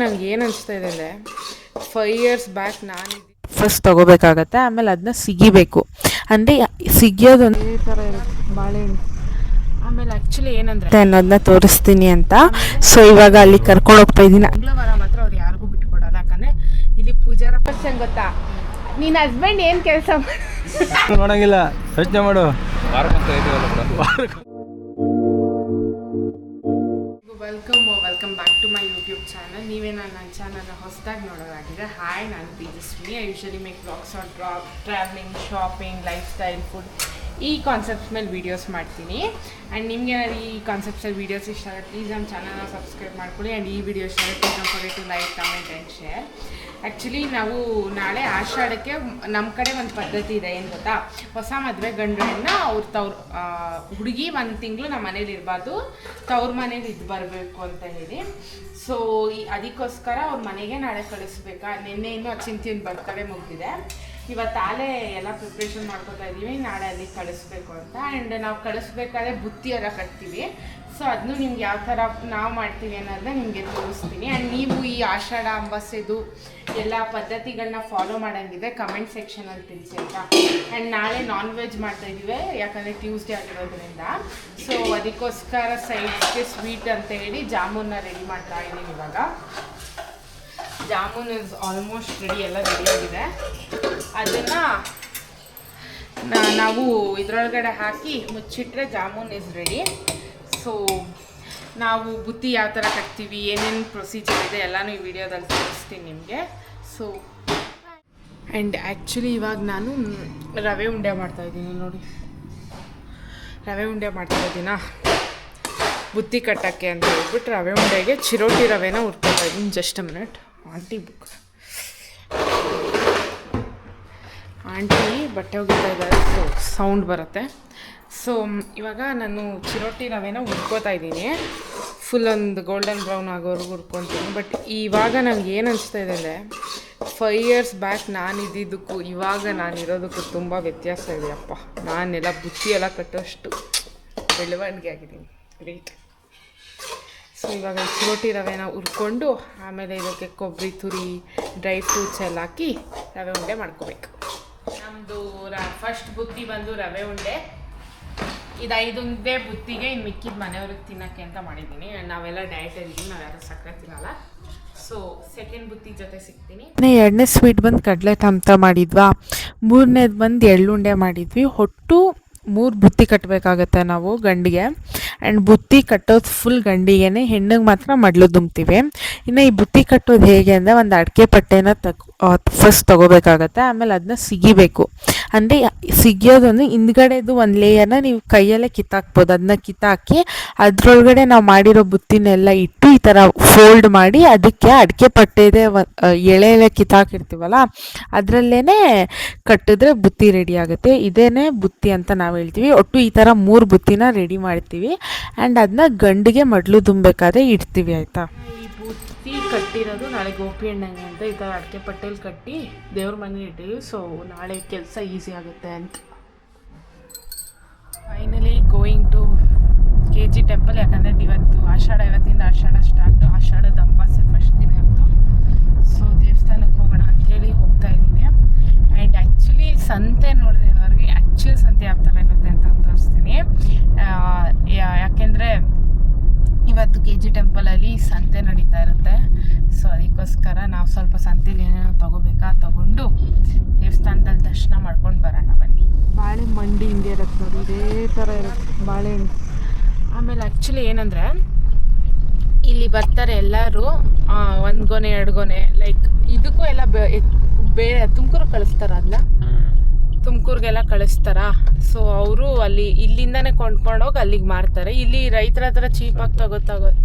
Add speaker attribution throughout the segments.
Speaker 1: ನನಗೆ ಏನು ಅನಿಸ್ತಾ ಇದೆ ಅಂದರೆ 5 years ಬ್ಯಾಕ್ ನಾನು ಫಸ್ಟ್ ತೊಗೋಬೇಕಾಗತ್ತೆ, ಆಮೇಲೆ ಅದನ್ನ ಸಿಗಿಬೇಕು. ಅಂದರೆ ಸಿಗಿಯೋದೊಂದು ಈ ಥರ ಇರುತ್ತೆ ಬಾಳೆಹಣ್ಣು. ಆಮೇಲೆ ಆ್ಯಕ್ಚುಲಿ ಏನಂದರೆ ಅನ್ನೋದನ್ನ ತೋರಿಸ್ತೀನಿ ಅಂತ. ಸೊ ಇವಾಗ ಅಲ್ಲಿ ಕರ್ಕೊಂಡು ಹೋಗ್ತಾ ಇದ್ದೀನಿ. ಮಂಗಳವಾರ ಮಾತ್ರ ಅವ್ರು ಯಾರಿಗೂ ಬಿಟ್ಕೊಡಲ್ಲ, ಯಾಕಂದರೆ ಇಲ್ಲಿ ಪೂಜಾರ ಪರ್ಸನ್ ಗೊತ್ತಾ. ನಿನ್ನ ಹಸ್ಬೆಂಡ್ ಏನು ಕೆಲಸ
Speaker 2: ಮಾಡೋಂಗಿಲ್ಲ, ಯೋಚನೆ ಮಾಡು.
Speaker 1: Welcome back to my YouTube channel. ನೀವೇ ನನ್ನ ಚಾನಲ್ನ ಹೊಸದಾಗಿ ನೋಡೋದಾಗಿದೆ. ಹಾಯ್, ನಾನು Tejaswini. I usually make vlogs on travelling, shopping, lifestyle, food, ಈ ಕಾನ್ಸೆಪ್ಟ್ಸ್ ಮೇಲೆ ವೀಡಿಯೋಸ್ ಮಾಡ್ತೀನಿ. ಆ್ಯಂಡ್ ನಿಮಗೆ ಈ ಕಾನ್ಸೆಪ್ಟ್ಸಲ್ಲಿ ವೀಡಿಯೋಸ್ ಇಷ್ಟ ಆಗುತ್ತೆ, ಪ್ಲೀಸ್ ನಮ್ಮ ಚಾನಲ್ನ ಸಬ್ಸ್ಕ್ರೈಬ್ ಮಾಡ್ಕೊಳ್ಳಿ. ಆ್ಯಂಡ್ ಈ ವಿಡಿಯೋ ಇಷ್ಟ ಆಗುತ್ತೆ, please don't forget to like, comment and share. Actually ನಾವು ನಾಳೆ ಆಷಾಢಕ್ಕೆ ನಮ್ಮ ಕಡೆ ಒಂದು ಪದ್ಧತಿ ಇದೆ, ಏನು ಗೊತ್ತಾ. ಹೊಸ ಮದುವೆ ಗಂಡನ್ನ ಅವ್ರ ಹುಡುಗಿ 1 ತಿಂಗಳು ನಮ್ಮ ಮನೇಲಿ ಇರಬಾರ್ದು, ತವ್ರ ಮನೇಲಿ ಇದು ಬರಬೇಕು ಅಂತ ಹೇಳಿ. ಸೊ ಅದಕ್ಕೋಸ್ಕರ ಅವ್ರ ಮನೆಗೆ ನಾಳೆ ಕಳಿಸ್ಬೇಕಾ. ನಿನ್ನೆ ಇನ್ನೂ ಚಿಂತಿನ ಬರ್ತಡೇ ಮುಗಿದಿದೆ, ಇವತ್ತು ಆಲೇ ಎಲ್ಲ ಪ್ರಿಪ್ರೇಷನ್ ಮಾಡ್ಕೊತಾ ಇದ್ದೀವಿ, ನಾಳೆ ಅಲ್ಲಿ ಕಳಿಸ್ಬೇಕು ಅಂತ. ಆ್ಯಂಡ್ ನಾವು ಕಳಿಸ್ಬೇಕಾದ್ರೆ ಬುತ್ತಿ ಎಲ್ಲ ಕಟ್ತೀವಿ. ಸೊ ಅದನ್ನು ನಿಮ್ಗೆ ಯಾವ ಥರ ನಾವು ಮಾಡ್ತೀವಿ ಅನ್ನೋದನ್ನ ನಿಮಗೆ ತೋರಿಸ್ತೀನಿ. ಆ್ಯಂಡ್ ನೀವು ಈ ಆಷಾಢ ಅಂಬಾಸೆದು ಎಲ್ಲ ಪದ್ಧತಿಗಳನ್ನ ಫಾಲೋ ಮಾಡೋಂಗಿದೆ ಕಮೆಂಟ್ ಸೆಕ್ಷನಲ್ಲಿ ತಿಳಿಸಿ ಅಂತ. ಆ್ಯಂಡ್ ನಾಳೆ ನಾನ್ ವೆಜ್ ಮಾಡ್ತಾಯಿದ್ದೀವಿ, ಯಾಕಂದರೆ ಟ್ಯೂಸ್ಡೇ ಆಗಿರೋದ್ರಿಂದ. ಸೊ ಅದಕ್ಕೋಸ್ಕರ ಸೈಡ್ಸ್ಗೆ ಸ್ವೀಟ್ ಅಂತ ಹೇಳಿ ಜಾಮೂನ್ನ ರೆಡಿ ಮಾಡ್ತಾ ಇದ್ದೀನಿ. ಇವಾಗ ಜಾಮೂನ್ ಇಸ್ ಆಲ್ಮೋಸ್ಟ್ ರೆಡಿ, ಎಲ್ಲ ರೆಡಿಯಾಗಿದೆ. ಅದನ್ನು ನಾವು ಇದರೊಳಗಡೆ ಹಾಕಿ ಮುಚ್ಚಿಟ್ರೆ ಜಾಮೂನ್ ಇಸ್ ರೆಡಿ. ಸೊ ನಾವು ಬುತ್ತಿ ಯಾವ ಥರ ಕಟ್ತೀವಿ, ಏನೇನು ಪ್ರೊಸೀಜರ್ ಇದೆ ಎಲ್ಲನೂ ಈ ವಿಡಿಯೋದಲ್ಲಿ ತೋರಿಸ್ತೀನಿ ನಿಮಗೆ. ಸೊ ಆ್ಯಂಡ್ ಆ್ಯಕ್ಚುಲಿ ಇವಾಗ ನಾನು ರವೆ ಉಂಡೆ ಮಾಡ್ತಾಯಿದ್ದೀನಿ ನೋಡಿ. ರವೆ ಉಂಡೆ ಮಾಡ್ತಾಯಿದ್ದೀನಾ ಬುತ್ತಿ ಕಟ್ಟೋಕ್ಕೆ ಅಂತ ಹೇಳ್ಬಿಟ್ಟು ರವೆ ಉಂಡೆಗೆ ಚಿರೋಟಿ ರವೆನ ಹುರ್ಕೊತಾಯಿದ್ದೀನಿ. Just a minute. ಆಂಟಿ ಬಟ್ಟೆ ಒಗಿತಾ ಇದ್ದಾರೆ, ಸೊ ಸೌಂಡ್ ಬರುತ್ತೆ. ಸೊ ಇವಾಗ ನಾನು ಚಿರೋಟಿ ರವೆನ ಹುರ್ಕೋತಾ ಇದ್ದೀನಿ. ಫುಲ್ ಒಂದು ಗೋಲ್ಡನ್ ಬ್ರೌನ್ ಆಗೋವರೆಗೂ ಹುರ್ಕೊತೀನಿ. ಬಟ್ ಇವಾಗ ನನಗೆ ಏನು ಅನಿಸ್ತಾ ಇದೆ ಅಂದರೆ 5 years ಬ್ಯಾಕ್ ನಾನು ಇದ್ದಿದ್ದಕ್ಕೂ ಇವಾಗ ನಾನು ಇರೋದಕ್ಕೂ ತುಂಬ ವ್ಯತ್ಯಾಸ ಇದೆ. ಅಪ್ಪ, ನಾನೆಲ್ಲ ಬುತ್ತಿ ಎಲ್ಲ ಕಟ್ಟೋಷ್ಟು ಬೆಳವಣಿಗೆ ಆಗಿದ್ದೀನಿ. ಗ್ರೇಟ್. ಸೊ ಇವಾಗ ಚಿರೋಟಿ ರವೆನ ಹುರ್ಕೊಂಡು ಆಮೇಲೆ ಇದಕ್ಕೆ ಕೊಬ್ಬರಿ ತುರಿ, ಡ್ರೈ ಫ್ರೂಟ್ಸ್ ಎಲ್ಲ ಹಾಕಿ ರವೆ ಉಂಡೆ ಮಾಡ್ಕೋಬೇಕು. ನಮ್ಮದು ಫಸ್ಟ್ ಬುತ್ತಿ ಬಂದು ರವೆ ಉಂಡೆ. ಇದು 5 ಉಂಡೆ ಬುತ್ತಿಗೆ ಇನ್ನು ಮಿಕ್ಕಿದ ಮನೆಯವ್ರಿಗೆ ತಿನ್ನೋಕ್ಕೆ ಅಂತ ಮಾಡಿದ್ದೀನಿ. ನಾವೆಲ್ಲ ಡಯಟಲ್ಲಿ ಇದ್ದೀವಿ, ನಾವು ಯಾರು ಸಕ್ಕರೆ ತಿನ್ನಲ್ಲ. ಸೊ ಸೆಕೆಂಡ್ ಬುತ್ತಿ ಜೊತೆ ಸಿಗ್ತೀನಿ. 2ನೇ ಸ್ವೀಟ್ ಬಂದು ಕಡಲೆ ಟಮಟ ಮಾಡಿದ್ವಾ. 3ನೇದು ಬಂದು ಎಳ್ಳುಂಡೆ ಮಾಡಿದ್ವಿ. ಒಟ್ಟು 3 ಬುತ್ತಿ ಕಟ್ಟಬೇಕಾಗತ್ತೆ ನಾವು ಗಂಡಿಗೆ. ಆ್ಯಂಡ್ ಬುತ್ತಿ ಕಟ್ಟೋದು ಫುಲ್ ಗಂಡಿಗೆ, ಹೆಣ್ಣಿಗೆ ಮಾತ್ರ ಮಡ್ಲು ದುಂಬ್ತೀವಿ. ಇನ್ನು ಈ ಬುತ್ತಿ ಕಟ್ಟೋದು ಹೇಗೆ ಅಂದರೆ ಒಂದು ಅಡಿಕೆ ಪಟ್ಟೆನ ಫಸ್ಟ್ ತೊಗೋಬೇಕಾಗತ್ತೆ, ಆಮೇಲೆ ಅದನ್ನ ಸಿಗಿಬೇಕು. ಅಂದರೆ ಸಿಗಿಯೋದೊಂದು ಹಿಂದ್ಗಡೆದು ಒಂದು ಲೇಯರ್ನ ನೀವು ಕೈಯಲ್ಲೇ ಕಿತ್ತಾಕ್ಬೋದು. ಅದನ್ನ ಕಿತ್ತಾಕಿ ಅದರೊಳಗಡೆ ನಾವು ಮಾಡಿರೋ ಬುತ್ತಿನೆಲ್ಲ ಇಟ್ಟು ಈ ಥರ ಫೋಲ್ಡ್ ಮಾಡಿ ಅದಕ್ಕೆ ಅಡಿಕೆ ಪಟ್ಟೆದೆ ಎಳೆ ಎಳೆ ಕಿತ್ತಾಕಿರ್ತೀವಲ್ಲ ಅದರಲ್ಲೇ ಕಟ್ಟಿದ್ರೆ ಬುತ್ತಿ ರೆಡಿ ಆಗುತ್ತೆ. ಇದೇನೇ ಬುತ್ತಿ ಅಂತ ನಾವು ಹೇಳ್ತೀವಿ. ಒಟ್ಟು ಈ ಥರ 3 ಬುತ್ತಿನ ರೆಡಿ ಮಾಡ್ತೀವಿ. ಆ್ಯಂಡ್ ಅದನ್ನ ಗಂಡಿಗೆ ಮಡ್ಲು ತುಂಬಬೇಕಾದ್ರೆ ಇಡ್ತೀವಿ, ಆಯಿತಾ. ಈ ಬುತ್ತಿ ಕಟ್ಟಿರೋದು ನಾಳೆ ಗೋಪಿ ಎಣ್ಣೆಗೆ ಅಂತ ಈ ಥರ ಅಡಿಕೆ ಪಟ್ಟೆಲಿ ಕಟ್ಟಿ ದೇವ್ರ ಮನೇಲಿ ಇಟ್ಟಿವಿ. ಸೊ ನಾಳೆ ಕೆಲಸ ಈಸಿ ಆಗುತ್ತೆ ಅಂತ. Finally going to KG temple, ಯಾಕಂದರೆ ಇವತ್ತು ಆಷಾಢ, ಇವತ್ತಿಂದ ಆಷಾಢ ಸ್ಟಾರ್ಟು. ಆಷಾಢದ ಅಂಬಾಸೆ ಫಸ್ಟ್ ದಿನ ಇವತ್ತು. ಸೊ ದೇವಸ್ಥಾನಕ್ಕೆ ಹೋಗೋಣ ಅಂಥೇಳಿ ಹೋಗ್ತಾ ಇದ್ದೀನಿ. ಆ್ಯಂಡ್ ಆ್ಯಕ್ಚುಲಿ ಸಂತೆ ನೋಡಿದೆ ಅವ್ರಿಗೆ, ಆ್ಯಕ್ಚುಲಿ ಸಂತೆ ಯಾವ ಥರ ಇರುತ್ತೆ ಅಂತ ತೋರಿಸ್ತೀನಿ. ಯಾಕೆಂದರೆ ಇವತ್ತು KG ಟೆಂಪಲಲ್ಲಿ ಸಂತೆ ನಡೀತಾ ಇರುತ್ತೆ. ಸೊ ಅದಕ್ಕೋಸ್ಕರ ನಾವು ಸ್ವಲ್ಪ ಸಂತೆಲಿ ಏನೇನೋ ತೊಗೊಂಡು ದೇವಸ್ಥಾನದಲ್ಲಿ ದರ್ಶನ ಮಾಡ್ಕೊಂಡು ಬರೋಣ ಬನ್ನಿ. ಬಾಳೆ ಮಂಡಿ ಹಿಂಗೆ ಇರುತ್ತೆ ನೋಡಿ, ಇದೇ ಥರ ಇರುತ್ತೆ ಬಾಳೆಹಣ್ಣು. ಆಮೇಲೆ ಆ್ಯಕ್ಚುಲಿ ಏನಂದರೆ ಇಲ್ಲಿ ಬರ್ತಾರೆ ಎಲ್ಲರೂ, 1 ಗೊನೆ 2 ಗೊನೆ ಲೈಕ್ ಇದಕ್ಕೂ ಎಲ್ಲ ಬೇರೆ ತುಮಕೂರು ಕಳಿಸ್ತಾರಲ್ಲ, ತುಮಕೂರಿಗೆಲ್ಲ ಕಳಿಸ್ತಾರ. ಸೊ ಅವರು ಅಲ್ಲಿ ಇಲ್ಲಿಂದನೇ ಕೊಂಡ್ಕೊಂಡೋಗಿ ಅಲ್ಲಿಗೆ ಮಾರ್ತಾರೆ. ಇಲ್ಲಿ ರೈತರ ಹತ್ರ ಚೀಪಾಗಿ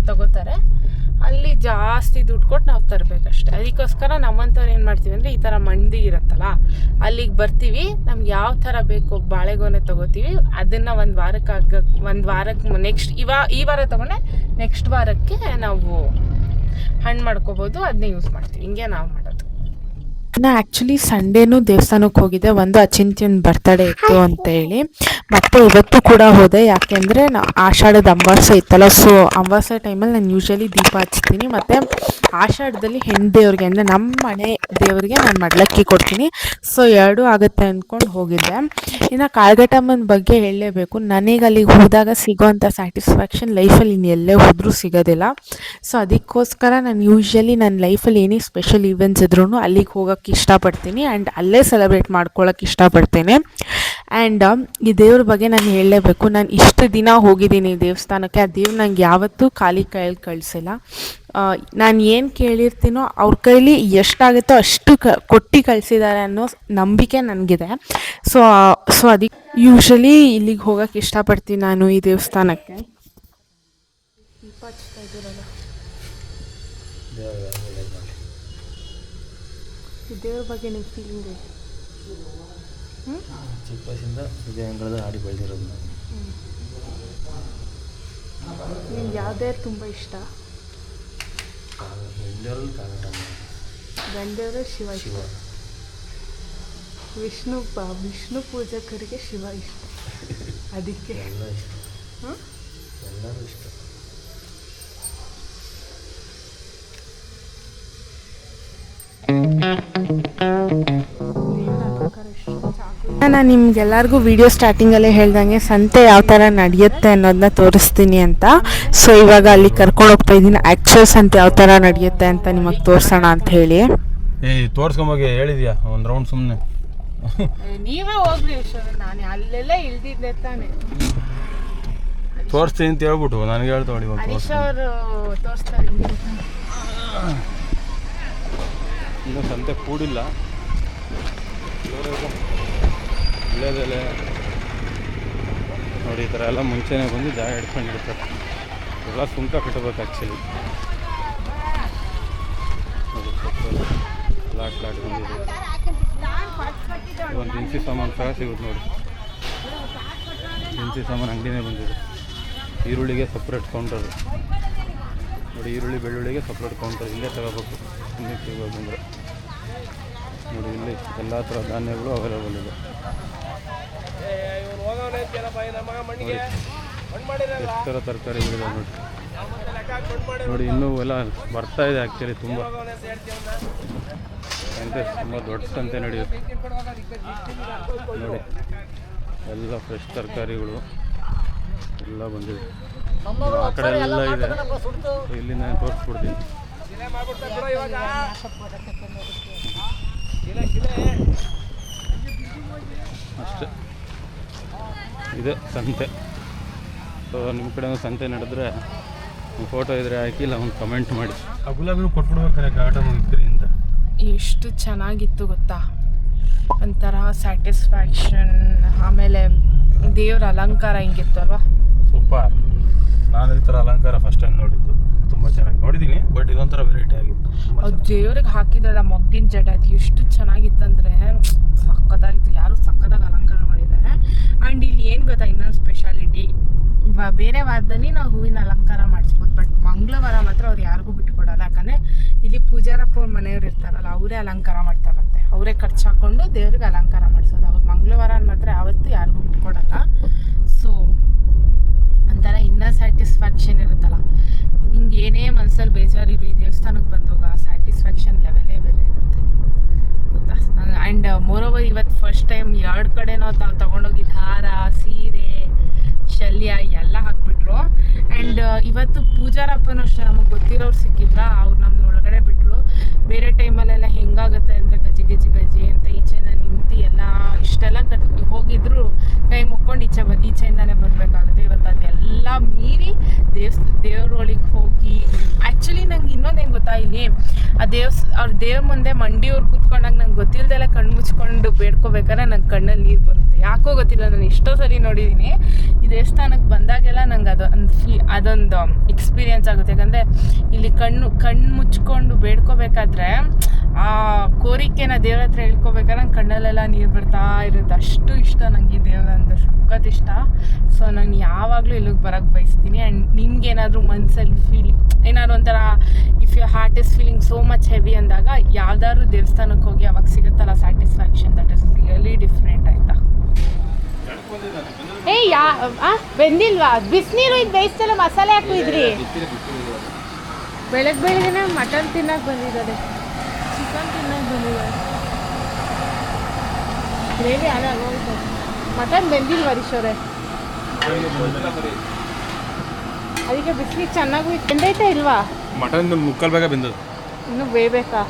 Speaker 1: ತಗೋತಾರೆ, ಅಲ್ಲಿ ಜಾಸ್ತಿ ದುಡ್ಡು ಕೊಟ್ಟು ನಾವು ತರಬೇಕಷ್ಟೆ. ಅದಕ್ಕೋಸ್ಕರ ನಮ್ಮಂಥವ್ರು ಏನು ಮಾಡ್ತೀವಿ ಅಂದರೆ ಈ ಥರ ಮಂಡಿ ಇರುತ್ತಲ್ಲ ಅಲ್ಲಿಗೆ ಬರ್ತೀವಿ. ನಮ್ಗೆ ಯಾವ ಥರ ಬೇಕು ಬಾಳೆಗೊನೆ ತೊಗೋತೀವಿ, ಅದನ್ನು ಒಂದು ವಾರಕ್ಕೆ ನೆಕ್ಸ್ಟ್ ಈ ವಾರ ತೊಗೊಂಡೆ ನೆಕ್ಸ್ಟ್ ವಾರಕ್ಕೆ ನಾವು ಹಣ್ಣು ಮಾಡ್ಕೋಬೋದು, ಅದನ್ನೇ ಯೂಸ್ ಮಾಡ್ತೀವಿ. ಹಿಂಗೆ ನಾವು ಮಾಡೋದು. ನಾ ಆ್ಯಕ್ಚುಲಿ ಸಂಡೇನೂ ದೇವಸ್ಥಾನಕ್ಕೆ ಹೋಗಿದ್ದೆ, ಒಂದು ಅಚಿಂತ್ಯನ ಬರ್ತಡೇ ಇತ್ತು ಅಂತೇಳಿ, ಮತ್ತು ಇವತ್ತು ಕೂಡ ಹೋದೆ. ಯಾಕೆಂದರೆ ಆಷಾಢದ ಅಮಾವಾಸ್ಯೆ ಇತ್ತಲ್ಲ, ಸೊ ಅಮಾವಾಸ್ಯೆ ಟೈಮಲ್ಲಿ ನಾನು ಯೂಶ್ವಲಿ ದೀಪ ಹಚ್ತೀನಿ, ಮತ್ತು ಆಷಾಢದಲ್ಲಿ ಹೆಣ್ಣು ದೇವ್ರಿಗೆ ಅಂದರೆ ನಮ್ಮ ಮನೆ ದೇವರಿಗೆ ನಾನು ಮಡ್ಲಕ್ಕಿ ಕೊಡ್ತೀನಿ. ಸೊ ಎರಡೂ ಆಗುತ್ತೆ ಅಂದ್ಕೊಂಡು ಹೋಗಿದ್ದೆ. ಇನ್ನು ಕಾಳಘಟ್ಟಮ್ಮನ ಬಗ್ಗೆ ಹೇಳಲೇಬೇಕು. ನನಗೆ ಅಲ್ಲಿಗೆ ಹೋದಾಗ ಸಿಗೋವಂಥ ಸ್ಯಾಟಿಸ್ಫ್ಯಾಕ್ಷನ್ ಲೈಫಲ್ಲಿ ಇನ್ನು ಎಲ್ಲೇ ಹೋದರೂ ಸಿಗೋದಿಲ್ಲ. ಸೊ ಅದಕ್ಕೋಸ್ಕರ ನಾನು ಯೂಶ್ವಲಿ ನನ್ನ ಲೈಫಲ್ಲಿ ಏನೇ ಸ್ಪೆಷಲ್ ಈವೆಂಟ್ಸ್ ಇದ್ರೂ ಅಲ್ಲಿಗೆ ಹೋಗೋಕ್ಕೆ ಇಷ್ಟಪಡ್ತೀನಿ ಆ್ಯಂಡ್ ಅಲ್ಲೇ ಸೆಲೆಬ್ರೇಟ್ ಮಾಡ್ಕೊಳ್ಳೋಕೆ ಇಷ್ಟಪಡ್ತೇನೆ. ಆ್ಯಂಡ್ ಈ ದೇವ್ರ ಬಗ್ಗೆ ನಾನು ಹೇಳಲೇಬೇಕು. ನಾನು ಇಷ್ಟು ದಿನ ಹೋಗಿದ್ದೀನಿ ದೇವಸ್ಥಾನಕ್ಕೆ, ಆ ದೇವ್ರು ನಂಗೆ ಯಾವತ್ತೂ ಖಾಲಿ ಕೈಯಲ್ಲಿ ಕಳಿಸಿಲ್ಲ. ನಾನು ಏನು ಕೇಳಿರ್ತೀನೋ ಅವ್ರ ಕೈಲಿ ಎಷ್ಟಾಗುತ್ತೋ ಅಷ್ಟು ಕೊಟ್ಟು ಕಳಿಸಿದ್ದಾರೆ ಅನ್ನೋ ನಂಬಿಕೆ ನನಗಿದೆ. ಸೊ ಅದಕ್ಕೆ ಯೂಶ್ವಲಿ ಇಲ್ಲಿಗೆ ಹೋಗೋಕ್ಕೆ ಇಷ್ಟಪಡ್ತೀನಿ ನಾನು ಈ ದೇವಸ್ಥಾನಕ್ಕೆ. ದೀಪ ಹಚ್ತಾ ಇದ್ದೀರಲ್ಲ, ಈ ದೇವ್ರ ಬಗ್ಗೆ ನಿಮ್ಮ ಫೀಲಿಂಗ್ ಇದೆ?
Speaker 2: ಚಿಕ್ಕ ವಯಸ್ಸಿಂದ ಇದೇ ಅಂಗಳದ ಆಡಿ ಬೆಳೆದಿರೋದು ನಾನು.
Speaker 1: ನಿಮ್ಗೆ ಯಾವುದೇ ತುಂಬ ಇಷ್ಟ? ಗಂಡೇವರು ಶಿವ ಶಿವ, ವಿಷ್ಣು ಪೂಜಕರಿಗೆ ಶಿವ ಇಷ್ಟ, ಅದಕ್ಕೆ
Speaker 2: ಎಲ್ಲ ಇಷ್ಟ, ಎಲ್ಲರೂ ಇಷ್ಟ.
Speaker 1: ನಾನು ನಿಮ್ಗೆಲ್ಲರಿಗೂ ವಿಡಿಯೋ ಸ್ಟಾರ್ಟಿಂಗಲ್ಲೇ ಹೇಳ್ದಂಗೆ ಸಂತೆ ಯಾವ ಥರ ನಡೆಯುತ್ತೆ ಅನ್ನೋದನ್ನ ತೋರಿಸ್ತೀನಿ ಅಂತ. ಸೊ ಇವಾಗ ಅಲ್ಲಿ ಕರ್ಕೊಂಡು ಹೋಗ್ತಾ ಇದ್ದೀನಿ, ಆ್ಯಕ್ಚುಲ್ ಸಂತೆ ಯಾವ ಥರ ನಡೆಯುತ್ತೆ ಅಂತ ನಿಮಗೆ ತೋರಿಸೋಣ ಅಂತ ಹೇಳಿ.
Speaker 2: ತೋರ್ಸ್ಕೊಂಬೋಗಿ ಹೇಳಿದ್ಯಾ ಒಂದು ರೌಂಡ್ ಸುಮ್ಮನೆ?
Speaker 1: ನೀವೇ ಹೋಗ್ರಿ, ನಾನು ಅಲ್ಲೆಲ್ಲ ಇಳ್ದಿದ್ದೆ ತಾನೆ.
Speaker 2: ತೋರಿಸ್ತೀನಿ ಅಂತ ಹೇಳ್ಬಿಟ್ಟು ನನಗೆ ಹೇಳ್ತಾವಳಿ.
Speaker 1: ಹರೀಶ್ ಅವರು ತೋರಿಸ್ತಾರೆ.
Speaker 2: ಇನ್ನೂ ಸಂತೆ ಕೂಡಿಲ್ಲ, ಇಲ್ಲದಲ್ಲೇ ನೋಡಿ ಈ ಥರ ಎಲ್ಲ ಮುಂಚೆನೇ ಬಂದು ಜಾಗ ಹಿಡ್ಕೊಂಡಿರ್ತಾರೆ. ಎಲ್ಲ ಸುಂಕ ಕಟ್ಟಬೇಕು ಆ್ಯಕ್ಚುಲಿ. ನೋಡಿ ಲಾಟ್ ಬಂದಿದೆ. ಒಂದು ದಿನಸಿ ಸಾಮಾನು ಸಹ ಸಿಗುತ್ತೆ ನೋಡಿ, ದಿನಸಿ ಸಾಮಾನು ಅಂಗಡಿನೇ ಬಂದಿದೆ. ಈರುಳ್ಳಿಗೆ ಸಪ್ರೇಟ್ ಕೌಂಟರ್ ನೋಡಿ, ಈರುಳ್ಳಿ ಬೆಳ್ಳುಳ್ಳಿಗೆ ಸಪ್ರೇಟ್ ಕೌಂಟರ್, ಇಲ್ಲೇ ತಗೋಬೇಕು ಇನ್ನೂ ಸಿಗೋದು ಅಂದರೆ. ನೋಡಿ ಇಲ್ಲಿ ಎಲ್ಲ ಥರ ಧಾನ್ಯಗಳು ಅವೈಲೇಬಲ್ ಇದೆ. ಎಷ್ಟು ಥರ ತರಕಾರಿಗಳಿದೆ ನೋಡಿ. ನೋಡಿ ಇನ್ನೂ ಎಲ್ಲ ಬರ್ತಾ ಇದೆ ಆ್ಯಕ್ಚುಲಿ. ತುಂಬ ಸಂತೆ ತುಂಬ ದೊಡ್ಡ ಸಂತೆ ನಡೆಯುತ್ತೆ ನೋಡಿ. ಎಲ್ಲ ಫ್ರೆಶ್ ತರಕಾರಿಗಳು ಎಲ್ಲ ಬಂದಿದೆ. ಆ ಕಡೆ ಎಲ್ಲ ಇದೆ, ಇಲ್ಲಿ ನಾನು ತೋರಿಸ್ಬಿಡ್ತೀನಿ. ಅಷ್ಟೇ, ಇದೆ ಸಂತೆ. ಸೊ ನಿಮ್ಮ ಕಡೆ ಸಂತೆ ನಡೆದ್ರೆ ಫೋಟೋ ಇದ್ರೆ ಹಾಕಿ, ಇಲ್ಲ ಒಂದು ಕಮೆಂಟ್ ಮಾಡಿ. ಆ ಗುಲಾಬಿ ಕೊಟ್ಬಿಡ್ಬೇಕಾರೆ ಘಾಟ ಮುಗಿಸ್ತೀರಿ ಅಂತ.
Speaker 1: ಎಷ್ಟು ಚೆನ್ನಾಗಿತ್ತು ಗೊತ್ತಾ, ಒಂಥರ ಸ್ಯಾಟಿಸ್ಫ್ಯಾಕ್ಷನ್. ಆಮೇಲೆ ದೇವ್ರ ಅಲಂಕಾರ ಹಿಂಗಿತ್ತು ಅಲ್ವಾ,
Speaker 2: ಸೂಪರ್. ನಾನು ಈ ಥರ ಅಲಂಕಾರ ಫಸ್ಟ್ ಟೈಮ್ ನೋಡಿದ್ದು, ತುಂಬ ಚೆನ್ನಾಗಿ ನೋಡಿದ್ದೀನಿ. ಬಟ್ ಇದೊಂಥರ ವೆರೈಟಿ ಆಗಿತ್ತು.
Speaker 1: ಅದು ದೇವ್ರಿಗೆ ಹಾಕಿದ್ರಲ್ಲ ಮಗ್ಗಿನ ಜಡ, ಅದು ಎಷ್ಟು ಚೆನ್ನಾಗಿತ್ತಂದರೆ ಸಕ್ಕತ್ತಾಗಿತ್ತು. ಯಾರು ಸಕ್ಕತ್ತಾಗಿ ಅಲಂಕಾರ ಮಾಡಿದ್ದಾರೆ. ಆ್ಯಂಡ್ ಇಲ್ಲಿ ಏನು ಗೊತ್ತಾ ಇನ್ನೊಂದು ಸ್ಪೆಷಾಲಿಟಿ, ಬೇರೆ ವಾರದಲ್ಲಿ ನಾವು ಹೂವಿನ ಅಲಂಕಾರ ಮಾಡಿಸ್ಬೋದು, ಬಟ್ ಮಂಗಳವಾರ ಮಾತ್ರ ಅವ್ರು ಯಾರಿಗೂ ಬಿಟ್ಕೊಡಲ್ಲ. ಯಾಕಂದರೆ ಇಲ್ಲಿ ಪೂಜಾರಪ್ಪ ಅವ್ರ ಮನೆಯವ್ರು ಇರ್ತಾರಲ್ಲ, ಅವರೇ ಅಲಂಕಾರ ಮಾಡ್ತಾರಂತೆ, ಅವರೇ ಖರ್ಚು ಹಾಕ್ಕೊಂಡು ದೇವ್ರಿಗೆ ಅಲಂಕಾರ ಮಾಡಿಸೋದು. ಅವ್ರು ಮಂಗಳವಾರ ಮಾತ್ರ ಯಾವತ್ತೂ ಯಾರಿಗೂ ಬಿಟ್ಕೊಡಲ್ಲ. ಸೊ ಒಂಥರ ಇನ್ನೂ ಸ್ಯಾಟಿಸ್ಫ್ಯಾಕ್ಷನ್ ಇರುತ್ತಲ್ಲ, ಹಿಂಗೆ ಏನೇ ಮನಸ್ಸಲ್ಲಿ ಬೇಜಾರಿರು ಈ ದೇವಸ್ಥಾನಕ್ಕೆ ಬಂದಾಗ ಸ್ಯಾಟಿಸ್ಫ್ಯಾಕ್ಷನ್ ಲೆವೆಲೇ ಬೇರೆ ಇರುತ್ತೆ ಗೊತ್ತಾ. ಆ್ಯಂಡ್ ಮೋರೋವರ್ ಇವತ್ತು ಫಸ್ಟ್ ಟೈಮ್ 2 ಕಡೆ ನಾವು ತೊಗೊಂಡೋಗಿದ್ದು ಹಾರ, ಸೀರೆ, ಶಲ್ಯ ಎಲ್ಲ ಹಾಕ್ಬಿಟ್ರು. ಆ್ಯಂಡ್ ಇವತ್ತು ಪೂಜಾರಪ್ಪನೂ ಅಷ್ಟೇ, ನಮಗೆ ಗೊತ್ತಿರೋರು ಸಿಕ್ಕಿದ್ರ, ಅವ್ರು ನಮ್ಮನ್ನ ಒಳಗಡೆ ಬಿಟ್ಟರು. ಬೇರೆ ಟೈಮಲ್ಲೆಲ್ಲ ಹೆಂಗಾಗುತ್ತೆ ಅಂದರೆ ಗಜಿ ಅಂತ ಈಚೆಯಿಂದ ನಿಂತು ಎಲ್ಲ ಇಷ್ಟೆಲ್ಲ ಹೋಗಿದ್ರು ಕೈ ಮುಕ್ಕೊಂಡು ಈಚೆಯಿಂದಾನೇ ಬರಬೇಕಾಗುತ್ತೆ. ಇವತ್ತು ಅದೆಲ್ಲ ಮೀರಿ ದೇವ್ರೊಳಗೆ ಹೋಗಿ, ಆ್ಯಕ್ಚುಲಿ ನಂಗೆ ಇನ್ನೊಂದು ಹೆಂಗೆ ಗೊತ್ತಾ, ಇಲ್ಲಿ ಆ ಅವ್ರ ದೇವ್ರ ಮುಂದೆ ಮಂಡಿಯವ್ರು ಕೂತ್ಕೊಂಡಾಗ ನಂಗೆ ಗೊತ್ತಿಲ್ದೆಲ್ಲ ಕಣ್ಣು ಮುಚ್ಕೊಂಡು ಬೇಡ್ಕೋಬೇಕಾದ್ರೆ ನಂಗೆ ಕಣ್ಣಲ್ಲಿ ನೀರು ಬರುತ್ತೆ. ಯಾಕೋ ಗೊತ್ತಿಲ್ಲ, ನಾನು ಎಷ್ಟೋ ಸರಿ ನೋಡಿದ್ದೀನಿ. ಈ ದೇವಸ್ಥಾನಕ್ಕೆ ಬಂದಾಗೆಲ್ಲ ನಂಗೆ ಅದೊಂದು ಎಕ್ಸ್ಪೀರಿಯೆನ್ಸ್ ಆಗುತ್ತೆ. ಯಾಕಂದರೆ ಇಲ್ಲಿ ಕಣ್ಣು ಮುಚ್ಕೊಂಡು ಬೇಡ್ಕೋಬೇಕಾದ್ರೆ ಆ ಕೋರಿಕೆನ ದೇವ್ರ ಹತ್ರ ಹೇಳ್ಕೊಬೇಕಾದ್ರೆ ನಂಗೆ ಕಣ್ಣಲ್ಲೆಲ್ಲ ನೀರು ಬರ್ತಾ ಇರುತ್ತೆ. ಅಷ್ಟು ಇಷ್ಟ ನನಗೆ ಈ ದೇವ್ರ ಅಂದರೆ ಸಖತ್ ಇಷ್ಟ. ಸೊ ನಾನು ಯಾವಾಗಲೂ ಇಲ್ಲಿಗೆ ಬರೋಕ್ಕೆ ಬಯಸ್ತೀನಿ. ಆ್ಯಂಡ್ ನಿಮ್ಗೇನಾದರೂ ಮನಸ್ಸಲ್ಲಿ ಏನಾದ್ರು ಒಂಥರ if you heart is feeling so much heavy ಅಂದಾಗ ಯಾವ್ದಾದ್ರು ದೇವಸ್ಥಾನಕ್ಕೆ ಹೋಗಿ ಅವಾಗ ಸಿಗುತ್ತಲ್ಲ satisfaction, that is really different ಆಯಿತಾ. ಬೆಂದಿಲ್ವಾ? ಬಿಸಿನೀರು ಇದು ಬೇಯಿಸ್ತಲ್ಲ, ಮಸಾಲೆ ಹಾಕಿದ್ರಿ. ಬೆಳಗ್ಗೆ ಬೆಳಗ್ಗೆನೆ ಮಟನ್ ತಿನ್ನಕ್ಕೆ ಬಂದಿದ್ದಾರೆ, ಚಿಕನ್ ತಿನ್ನಕ್ಕೆ ಬಂದಿದ್ದಾರೆ. ಗ್ರೇವಿ ಆಗೋಯ್ತು. ಮಟನ್ ಬೆಂದಿಲ್ವಾ ಹರೀಶವ್ರೆ? ಅದಕ್ಕೆ ಬಿಸಿನೀರು ಚೆನ್ನಾಗಿ ಬೆಂದೈತೆ ಇಲ್ವಾ?
Speaker 2: ಮಟನ್ ಮುಕ್ಕಲ್ ಬೇಗ ಬೆಂದದ್ದು,
Speaker 1: ಇನ್ನೂ ಬೇಯಬೇಕಾ?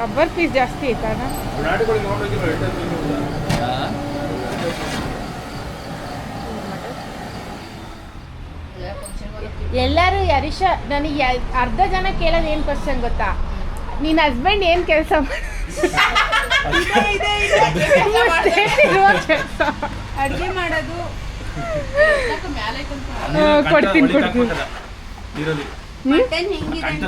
Speaker 1: ರಬ್ಬರ್ ಪೀಸ್ ಜಾಸ್ತಿ ಐತಾಗ. ಎಲ್ಲರೂ ಹರೀಶ, ನನಗೆ ಅರ್ಧ ಜನ ಕೇಳೋದು ಏನು ಕ್ವಶನ್ ಗೊತ್ತಾ? ನಿನ್ನ ಹಸ್ಬೆಂಡ್ ಏನು ಕೆಲಸ
Speaker 3: ಅಡುಗೆ ಮಾಡೋದು.
Speaker 1: ಕೊಡ್ತೀನಿ
Speaker 3: ಮಟನ್ ಹೆಂಗಿದೆ ಅಂತ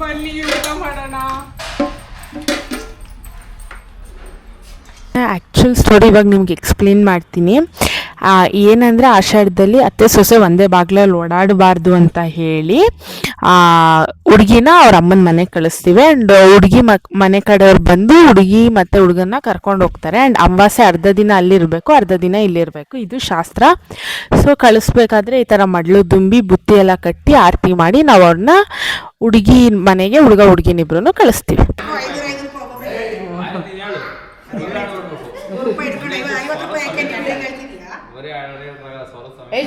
Speaker 1: ಬನ್ನಿ ಊಟ ಮಾಡೋಣ. ಆ್ಯಕ್ಚುಲ್ ಸ್ಟೋರಿ ಇವಾಗ ನಿಮ್ಗೆ ಎಕ್ಸ್ಪ್ಲೇನ್ ಮಾಡ್ತೀನಿ. ಏನಂದರೆ ಆಷಾಢದಲ್ಲಿ ಅತ್ತೆ ಸೊಸೆ ಒಂದೇ ಬಾಗ್ಲಲ್ಲಿ ಓಡಾಡಬಾರ್ದು ಅಂತ ಹೇಳಿ ಹುಡುಗಿನ ಅವ್ರ ಅಮ್ಮನ ಮನೆಗೆ ಕಳಿಸ್ತೀವಿ. ಆ್ಯಂಡ್ ಹುಡುಗಿ ಮನೆ ಕಡೆಯವ್ರು ಬಂದು ಹುಡುಗಿ ಮತ್ತು ಹುಡುಗನ್ನ ಕರ್ಕೊಂಡು ಹೋಗ್ತಾರೆ. ಆ್ಯಂಡ್ ಅಮಾವಾಸ್ಯೆ ಅರ್ಧ ದಿನ ಅಲ್ಲಿರಬೇಕು, ಅರ್ಧ ದಿನ ಇಲ್ಲಿರಬೇಕು, ಇದು ಶಾಸ್ತ್ರ. ಸೊ ಕಳಿಸ್ಬೇಕಾದ್ರೆ ಈ ಥರ ಮಡ್ಲು ದುಂಬಿ ಬುತ್ತಿ ಎಲ್ಲ ಕಟ್ಟಿ ಆರತಿ ಮಾಡಿ ನಾವು ಅವ್ರನ್ನ ಹುಡುಗಿ ಮನೆಗೆ ಹುಡುಗಿನಿಬ್ರು ಕಳಿಸ್ತೀವಿ.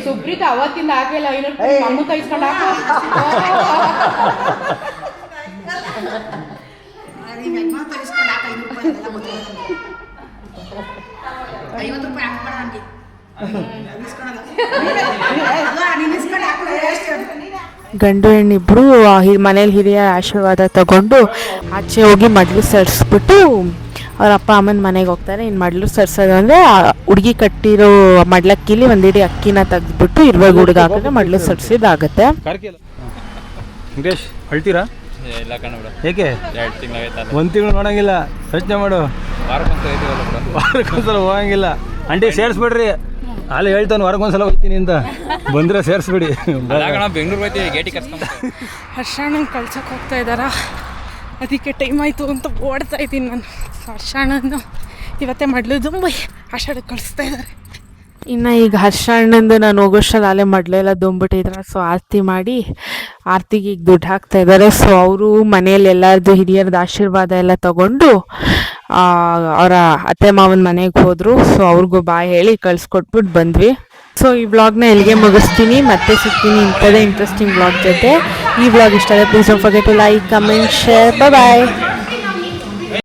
Speaker 1: ಸುಪ್ರೀತ್ ಅವತ್ತಿಂದ ಹಾಕಿಲ್ಲ, ಅಮ್ಮ ಕೈಸ್ಕೊಂಡು ಗಂಡು ಹೆಣ್ಣಿಬ್ರು ಮನೇಲಿ ಹಿರಿಯ ಆಶೀರ್ವಾದ ತಗೊಂಡು ಆಚೆ ಹೋಗಿ ಮಡ್ಲು ಸರಿಸ್ಬಿಟ್ಟು ಅವ್ರ ಅಪ್ಪ ಅಮ್ಮನ ಮನೆಗೆ ಹೋಗ್ತಾರೆ. ಇನ್ನು ಮಡ್ಲು ಸರ್ಸೋದು ಅಂದರೆ ಹುಡುಗಿ ಕಟ್ಟಿರೋ ಮಡ್ಲಕ್ಕಿಲಿ ಒಂದಿಡಿ ಅಕ್ಕಿನ ತೆಗೆದ್ಬಿಟ್ಟು ಇರುವಾಗ ಹುಡುಗ ಹಾಕಿದ್ರೆ ಮಡ್ಲು ಸರ್ಸಿದಾಗುತ್ತೆ.
Speaker 2: ವೆಂಕಟೇಶ್ ಅಳ್ತೀರಾ?
Speaker 4: ಇಲ್ಲ ಕಣಬಿಡ.
Speaker 2: ಏಕೆ?
Speaker 4: 2 ತಿಂಗಳಾಯ್ತಲ್ಲ.
Speaker 2: 1 ತಿಂಗಳು ನೋಡಂಗಿಲ್ಲ, ಯೋಚನೆ ಮಾಡು. ವಾರಕ್ಕೊಂದ್ಸಲ ಹೋಗಂಗಿಲ್ಲ. ಅಂಟಿ ಸೇರಿಸ್ಬಿಡ್ರಿ, ಅಲ್ಲಿ ಹೇಳ್ತಾನೆ ವಾರಕ್ಕೊಂದ್ಸಲ ಹೋಗ್ತೀನಿ ಅಂತ, ಬಂದರೆ ಸೇರಿಸ್ಬಿಡಿ.
Speaker 4: ಬೆಂಗಳೂರು ಹೋಗ್ತೀವಿ, ಗೇಟಿ ಕರ್ಸ್ಕೊಂಡು.
Speaker 1: ಹರ್ಷಣ್ಣನ ಕಳ್ಸಕ್ಕೆ ಹೋಗ್ತಾ ಇದ್ದಾರಾ, ಅದಕ್ಕೆ ಟೈಮ್ ಆಯಿತು ಅಂತ ಓಡ್ತಾ ಇದ್ದೀನಿ ನಾನು. ಹರ್ಷಣ್ಣನ ಇವತ್ತೇ ಮಡ್ಲು ದುಂಬಿ ಆಷಾಢಕ್ಕೆ ಕಳಿಸ್ತಾ ಇದ್ದಾರೆ. ಇನ್ನು ಈಗ ಹರ್ಷಣ್ಣಂದು ನಾನು ಹೋಗೋಷ್ಟರಲ್ಲಿ ಅಲ್ಲೇ ಮಡ್ಲೆಲ್ಲ ದುಂಬಿಟ್ಟಿದ್ದಾರೆ. ಸೊ ಆರತಿ ಮಾಡಿ ಆರತಿಗೆ ಈಗ ದುಡ್ಡು ಹಾಕ್ತಾ ಇದ್ದಾರೆ. ಸೊ ಅವರು ಮನೆಯಲ್ಲಿ ಎಲ್ಲರದ್ದು ಹಿರಿಯರದ್ದು ಆಶೀರ್ವಾದ ಎಲ್ಲ ತಗೊಂಡು ಅವರ ಅತ್ತೆ ಮಾವನ ಮನೆಗೆ ಹೋದರು. ಸೊ ಅವ್ರಿಗೂ ಬಾಯ್ ಹೇಳಿ ಕಳಿಸ್ಕೊಟ್ಬಿಟ್ಟು ಬಂದ್ವಿ. ಸೊ ಈ ವ್ಲಾಗ್ನ ಎಲ್ಲಿಗೆ ಮುಗಿಸ್ತೀನಿ, ಮತ್ತೆ ಸಿಗ್ತೀನಿ ಇಂಥದ್ದೇ ಇಂಟ್ರೆಸ್ಟಿಂಗ್ ವ್ಲಾಗ್ ಜೊತೆ. ಈ ವ್ಲಾಗ್ ಇಷ್ಟ ಆದರೆ please don't forget to like, comment, share. Bye.